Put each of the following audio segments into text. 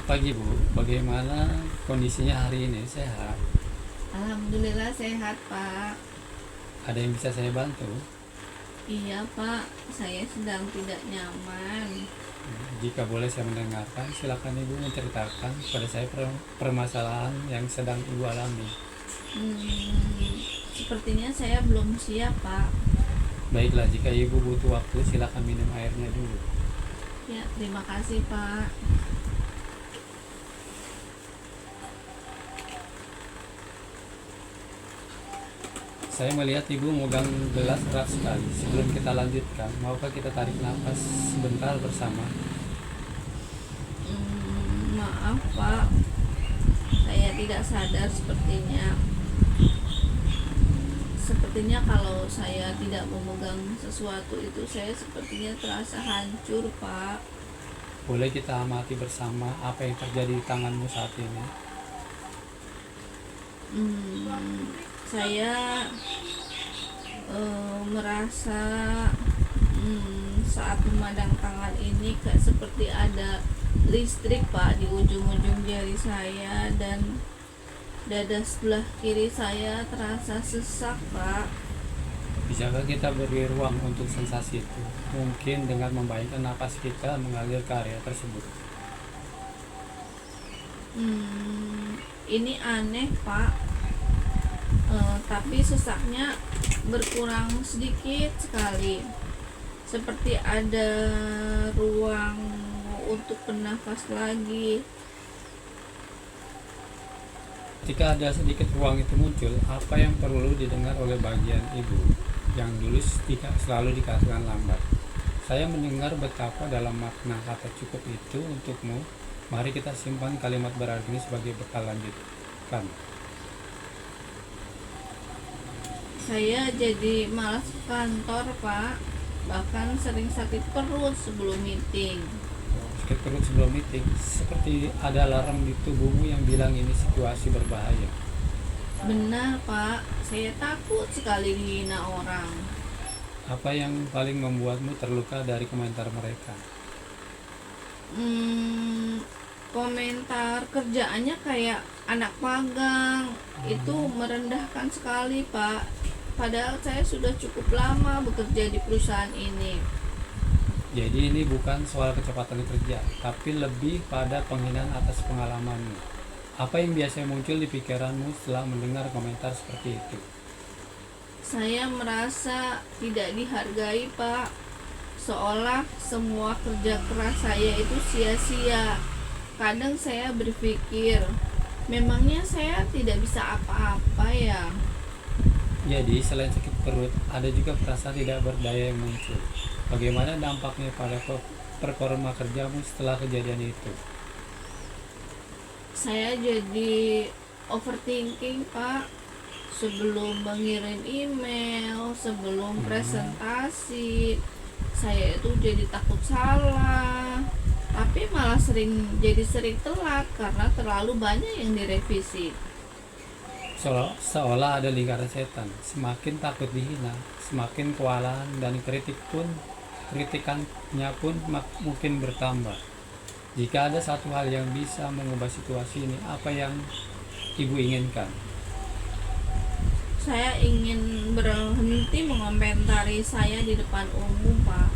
Selamat pagi Bu, bagaimana kondisinya hari ini? Sehat? Alhamdulillah sehat Pak. Ada yang bisa saya bantu? Iya Pak, saya sedang tidak nyaman. Jika boleh saya mendengarkan, silakan Ibu menceritakan pada saya permasalahan yang sedang Ibu alami. Sepertinya saya belum siap Pak. Baiklah, jika Ibu butuh waktu, silakan minum airnya dulu. Ya, terima kasih Pak. Saya melihat Ibu memegang gelas erat sekali. Sebelum kita lanjutkan, maukah kita tarik nafas sebentar bersama? Maaf Pak, saya tidak sadar sepertinya. Sepertinya kalau saya tidak memegang sesuatu itu saya sepertinya terasa hancur Pak. Boleh kita amati bersama apa yang terjadi di tanganmu saat ini? Saya merasa saat memandang tangan ini kayak seperti ada listrik Pak di ujung-ujung jari saya, dan dada sebelah kiri saya terasa sesak Pak. Bisakah kita beri ruang untuk sensasi itu? Mungkin dengan membayangkan napas kita mengalir ke area tersebut. Ini aneh Pak. Tapi sesaknya berkurang sedikit sekali, seperti ada ruang untuk bernafas lagi. Jika ada sedikit ruang itu muncul, apa yang perlu didengar oleh bagian ibu yang dulu selalu dikatakan lambat? Saya mendengar betapa dalam makna kata cukup itu untukmu. Mari kita simpan kalimat berarti ini sebagai bekal lanjutkan. Saya jadi malas ke kantor Pak, bahkan sering sakit perut sebelum meeting. Sakit perut sebelum meeting, seperti ada alarm di tubuhmu yang bilang ini situasi berbahaya. Benar Pak, saya takut sekali dihina orang. Apa yang paling membuatmu terluka dari komentar mereka? Komentar kerjaannya kayak anak magang, itu merendahkan sekali Pak. Padahal saya sudah cukup lama bekerja di perusahaan ini. Jadi ini bukan soal kecepatan kerja, tapi lebih pada penghinaan atas pengalamanmu. Apa yang biasanya muncul di pikiranmu setelah mendengar komentar seperti itu? Saya merasa tidak dihargai Pak, seolah semua kerja keras saya itu sia-sia. Kadang saya berpikir, memangnya saya tidak bisa apa-apa ya? Jadi selain sakit perut, ada juga perasaan tidak berdaya yang muncul. Bagaimana dampaknya pada performa kerjamu setelah kejadian itu? Saya jadi overthinking Pak. Sebelum mengirim email, sebelum presentasi, saya itu jadi takut salah. Tapi malah jadi sering telat karena terlalu banyak yang direvisi. Seolah ada lingkaran setan. Semakin takut dihina, semakin kewalahan dan kritikannya pun mungkin bertambah. Jika ada satu hal yang bisa mengubah situasi ini, apa yang ibu inginkan? Saya ingin berhenti mengomentari saya di depan umum Pak.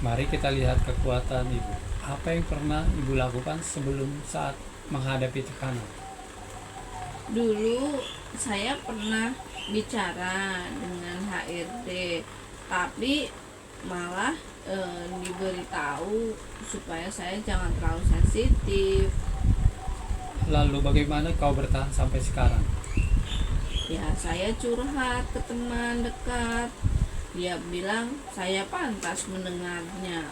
Mari kita lihat kekuatan ibu. Apa yang pernah ibu lakukan sebelum saat menghadapi tekanan? Dulu saya pernah bicara dengan HRD, tapi malah diberitahu supaya saya jangan terlalu sensitif. Lalu bagaimana kau bertahan sampai sekarang? Ya, saya curhat ke teman dekat. Dia bilang saya pantas mendengarnya.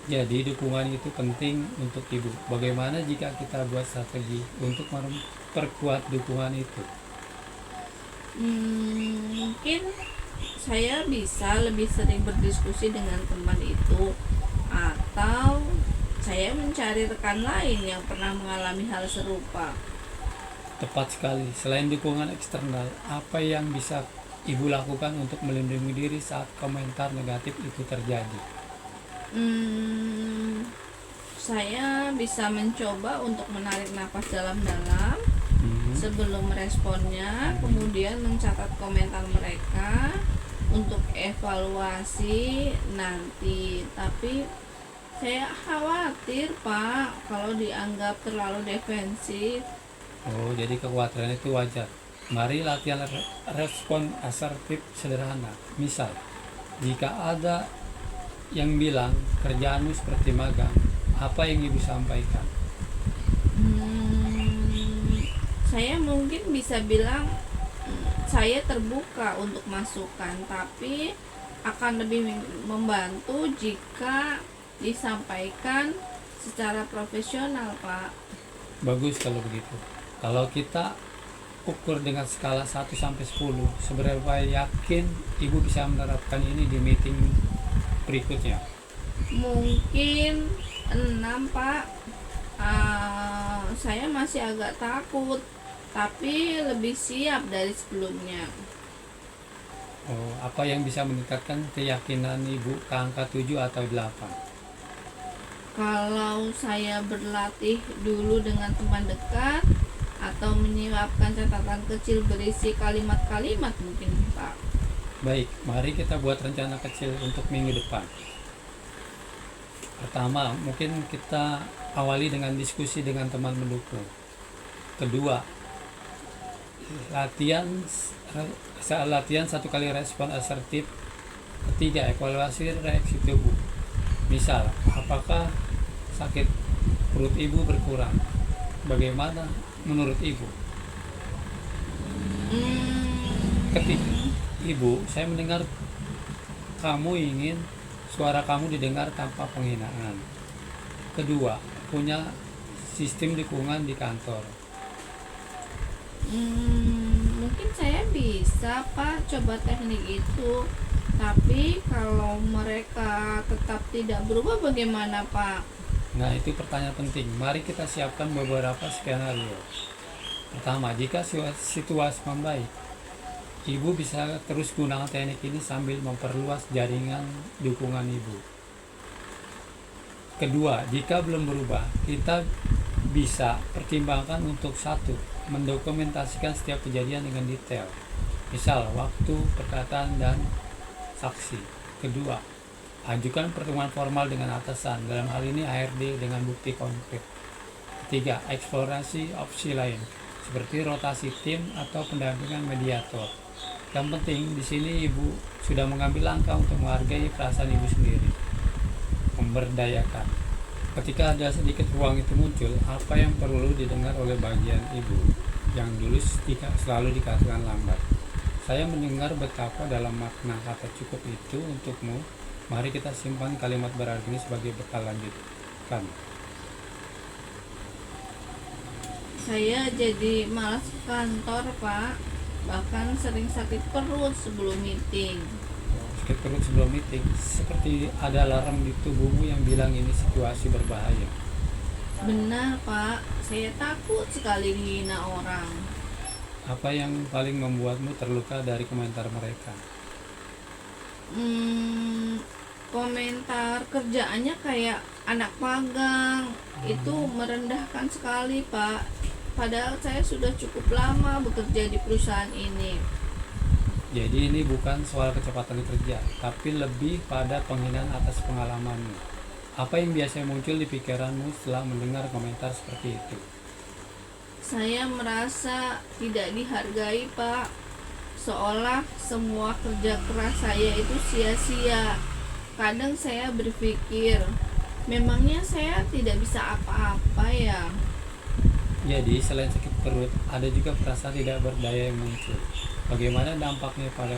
Jadi dukungan itu penting untuk ibu. Bagaimana jika kita buat strategi untuk memperkuat dukungan itu? Mungkin saya bisa lebih sering berdiskusi dengan teman itu, atau saya mencari rekan lain yang pernah mengalami hal serupa. Tepat sekali. Selain dukungan eksternal, apa yang bisa ibu lakukan untuk melindungi diri saat komentar negatif itu terjadi? Saya bisa mencoba untuk menarik napas dalam-dalam Mhm. sebelum meresponnya, kemudian mencatat komentar mereka untuk evaluasi nanti. Tapi saya khawatir, Pak, kalau dianggap terlalu defensif. Oh, jadi kekhawatiran itu wajar. Mari latihan respon asertif sederhana. Misal, jika ada yang bilang kerjaanmu seperti magang, apa yang ibu sampaikan? Hmm, saya mungkin bisa bilang saya terbuka untuk masukan, tapi akan lebih membantu jika disampaikan secara profesional, Pak. Bagus kalau begitu. Kalau kita ukur dengan skala 1 sampai 10, seberapa yakin ibu bisa menerapkan ini di meeting berikutnya? Mungkin 6, Pak. Saya masih agak takut, tapi lebih siap dari sebelumnya. Oh, apa yang bisa meningkatkan keyakinan ibu ke angka 7 atau 8? Kalau saya berlatih dulu dengan teman dekat atau menyiapkan catatan kecil berisi kalimat-kalimat mungkin, Pak. Baik, mari kita buat rencana kecil untuk minggu depan. Pertama, mungkin kita awali dengan diskusi dengan teman mendukung. Kedua, latihan latihan 1 kali respon asertif. Ketiga, evaluasi reaksi tubuh. Misal, apakah sakit perut ibu berkurang? Bagaimana menurut ibu? Ketiga, ibu, saya mendengar kamu ingin suara kamu didengar tanpa penghinaan. Kedua, punya sistem dukungan di kantor. Mungkin saya bisa, Pak, coba teknik itu. Tapi kalau mereka tetap tidak berubah bagaimana, Pak? Nah, itu pertanyaan penting. Mari kita siapkan beberapa skenario. Pertama, jika situasi membaik, ibu bisa terus gunakan teknik ini sambil memperluas jaringan dukungan ibu. Kedua, jika belum berubah, kita bisa pertimbangkan untuk satu, mendokumentasikan setiap kejadian dengan detail. Misal, waktu, perkataan, dan saksi. Kedua, ajukan pertemuan formal dengan atasan, dalam hal ini HRD dengan bukti konkret. Ketiga, eksplorasi opsi lain, seperti rotasi tim atau pendampingan mediator. Yang penting di sini ibu sudah mengambil langkah untuk menghargai perasaan ibu sendiri, memberdayakan. Ketika ada sedikit ruang itu muncul, apa yang perlu didengar oleh bagian ibu yang dulu tidak selalu dikatakan lambat? Saya mendengar betapa dalam makna kata cukup itu untukmu. Mari kita simpan kalimat berarti ini sebagai bekal lanjutkan. Saya jadi malas ke kantor, Pak. Bahkan sering sakit perut sebelum meeting. Sakit perut sebelum meeting, seperti ada alarm di tubuhmu yang bilang ini situasi berbahaya. Benar, Pak. Saya takut sekali dihina orang. Apa yang paling membuatmu terluka dari komentar mereka? Komentar kerjaannya kayak anak magang. Itu merendahkan sekali, Pak. Padahal saya sudah cukup lama bekerja di perusahaan ini. Jadi ini bukan soal kecepatan kerja, tapi lebih pada penghinaan atas pengalamanmu. Apa yang biasanya muncul di pikiranmu setelah mendengar komentar seperti itu? Saya merasa tidak dihargai, Pak. Seolah semua kerja keras saya itu sia-sia. Kadang saya berpikir, memangnya saya tidak bisa apa-apa ya? Jadi selain sakit perut, ada juga perasaan tidak berdaya yang muncul. Bagaimana dampaknya pada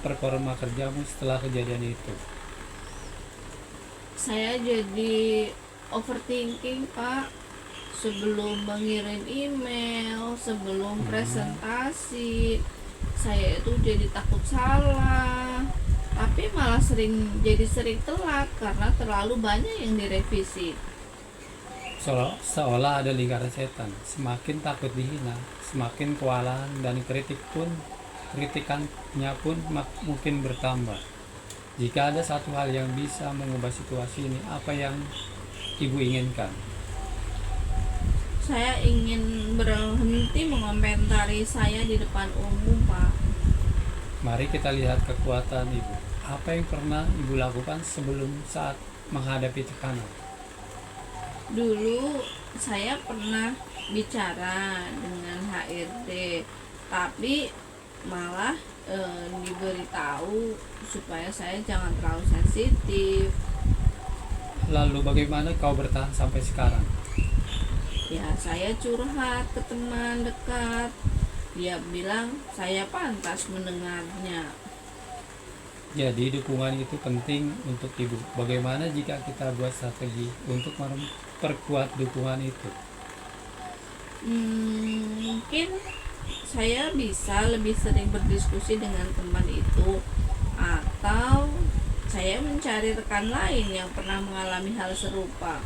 performa kerjamu setelah kejadian itu? Saya jadi overthinking, Pak. Sebelum mengirim email, sebelum presentasi, saya itu jadi takut salah. Tapi malah jadi sering telat karena terlalu banyak yang direvisi. Seolah ada lingkaran setan. Semakin takut dihina, semakin kewalahan, dan kritikannya pun mungkin bertambah. Jika ada satu hal yang bisa mengubah situasi ini, apa yang Ibu inginkan? Saya ingin berhenti mengomentari saya di depan umum, Pak. Mari kita lihat kekuatan Ibu. Apa yang pernah Ibu lakukan sebelum saat menghadapi tekanan? Dulu saya pernah bicara dengan HRD, tapi malah diberitahu supaya saya jangan terlalu sensitif. Lalu bagaimana kau bertahan sampai sekarang? Ya, saya curhat ke teman dekat. Dia bilang saya pantas mendengarnya. Jadi dukungan itu penting untuk Ibu. Bagaimana jika kita buat strategi untuk memperkuat dukungan itu? Mungkin saya bisa lebih sering berdiskusi dengan teman itu, atau saya mencari rekan lain yang pernah mengalami hal serupa.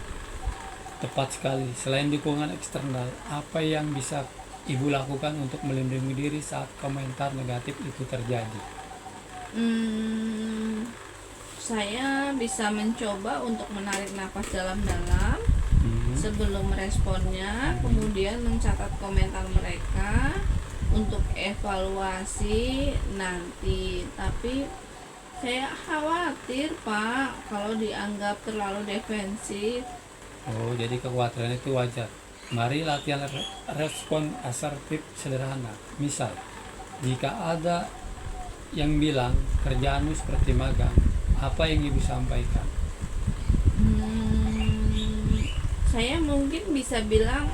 Tepat sekali. Selain dukungan eksternal, apa yang bisa Ibu lakukan untuk melindungi diri saat komentar negatif itu terjadi? Saya bisa mencoba untuk menarik napas dalam-dalam sebelum meresponnya, kemudian mencatat komentar mereka untuk evaluasi nanti. Tapi saya khawatir, Pak, kalau dianggap terlalu defensif. Oh, jadi kekhawatiran itu wajar. Mari latihan respon asertif sederhana. Misal, jika ada yang bilang kerjaanmu seperti magang, apa yang Ibu sampaikan? Saya mungkin bisa bilang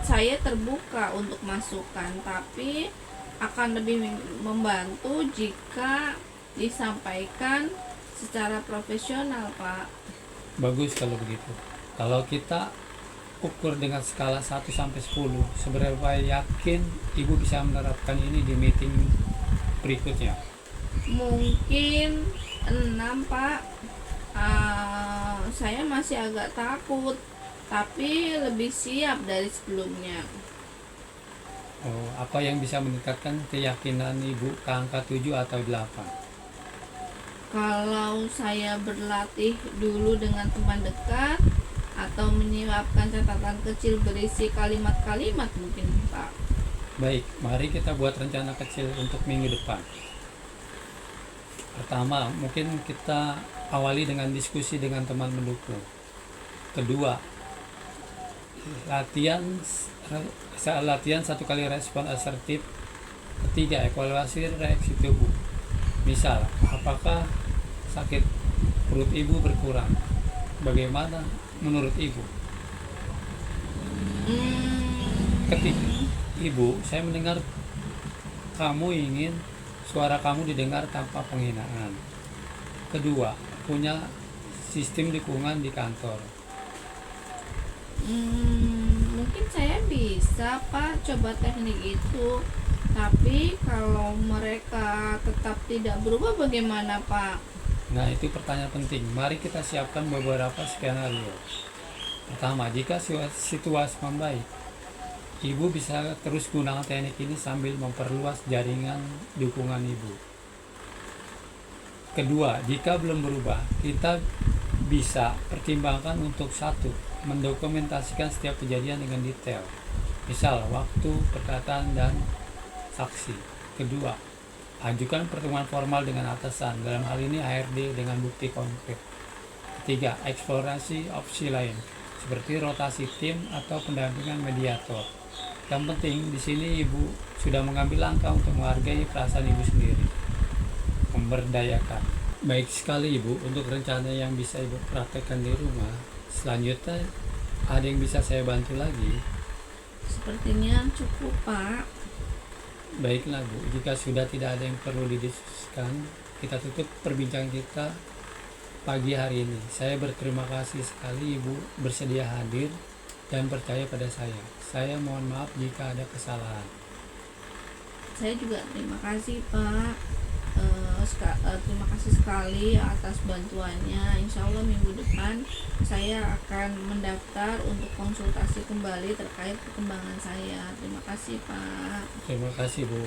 saya terbuka untuk masukan, tapi akan lebih membantu jika disampaikan secara profesional, Pak. Bagus kalau begitu. Kalau kita ukur dengan skala 1-10, seberapa yakin Ibu bisa menerapkan ini di meeting berikutnya? Mungkin 6, Pak. Saya masih agak takut, tapi lebih siap dari sebelumnya. Oh, apa yang bisa meningkatkan keyakinan Ibu ke angka 7 atau 8? Kalau saya berlatih dulu dengan teman dekat atau menyiapkan catatan kecil berisi kalimat-kalimat mungkin, Pak. Baik, mari kita buat rencana kecil untuk minggu depan. Pertama, mungkin kita awali dengan diskusi dengan teman mendukung. Kedua, latihan 1 kali respon asertif. Ketiga, evaluasi reaksi tubuh. Misal, apakah sakit perut Ibu berkurang? Bagaimana menurut Ibu? Ketiga, Ibu, saya mendengar kamu ingin suara kamu didengar tanpa penghinaan. Kedua, punya sistem dukungan di kantor. Mungkin saya bisa, Pak, coba teknik itu. Tapi kalau mereka tetap tidak berubah bagaimana, Pak? Nah, itu pertanyaan penting. Mari kita siapkan beberapa skenario. Pertama, jika situasi membaik, Ibu bisa terus gunakan teknik ini sambil memperluas jaringan dukungan Ibu. Kedua, jika belum berubah, kita bisa pertimbangkan untuk 1, mendokumentasikan setiap kejadian dengan detail. Misal, waktu, perkataan, dan saksi. Kedua, ajukan pertemuan formal dengan atasan, dalam hal ini HRD, dengan bukti konkret. Ketiga, eksplorasi opsi lain seperti rotasi tim atau pendampingan mediator. Yang penting di sini Ibu sudah mengambil langkah untuk menghargai perasaan Ibu sendiri, memberdayakan. Baik sekali Ibu, untuk rencana yang bisa Ibu praktekkan di rumah. Selanjutnya, ada yang bisa saya bantu lagi? Sepertinya cukup, Pak. Baiklah Bu, jika sudah tidak ada yang perlu didiskusikan, kita tutup perbincangan kita pagi hari ini. Saya berterima kasih sekali Ibu bersedia hadir dan percaya pada saya. Saya mohon maaf jika ada kesalahan. Saya juga terima kasih, Pak. Terima kasih sekali atas bantuannya. Insya Allah minggu depan saya akan mendaftar untuk konsultasi kembali terkait perkembangan saya. Terima kasih, Pak. Terima kasih Bu.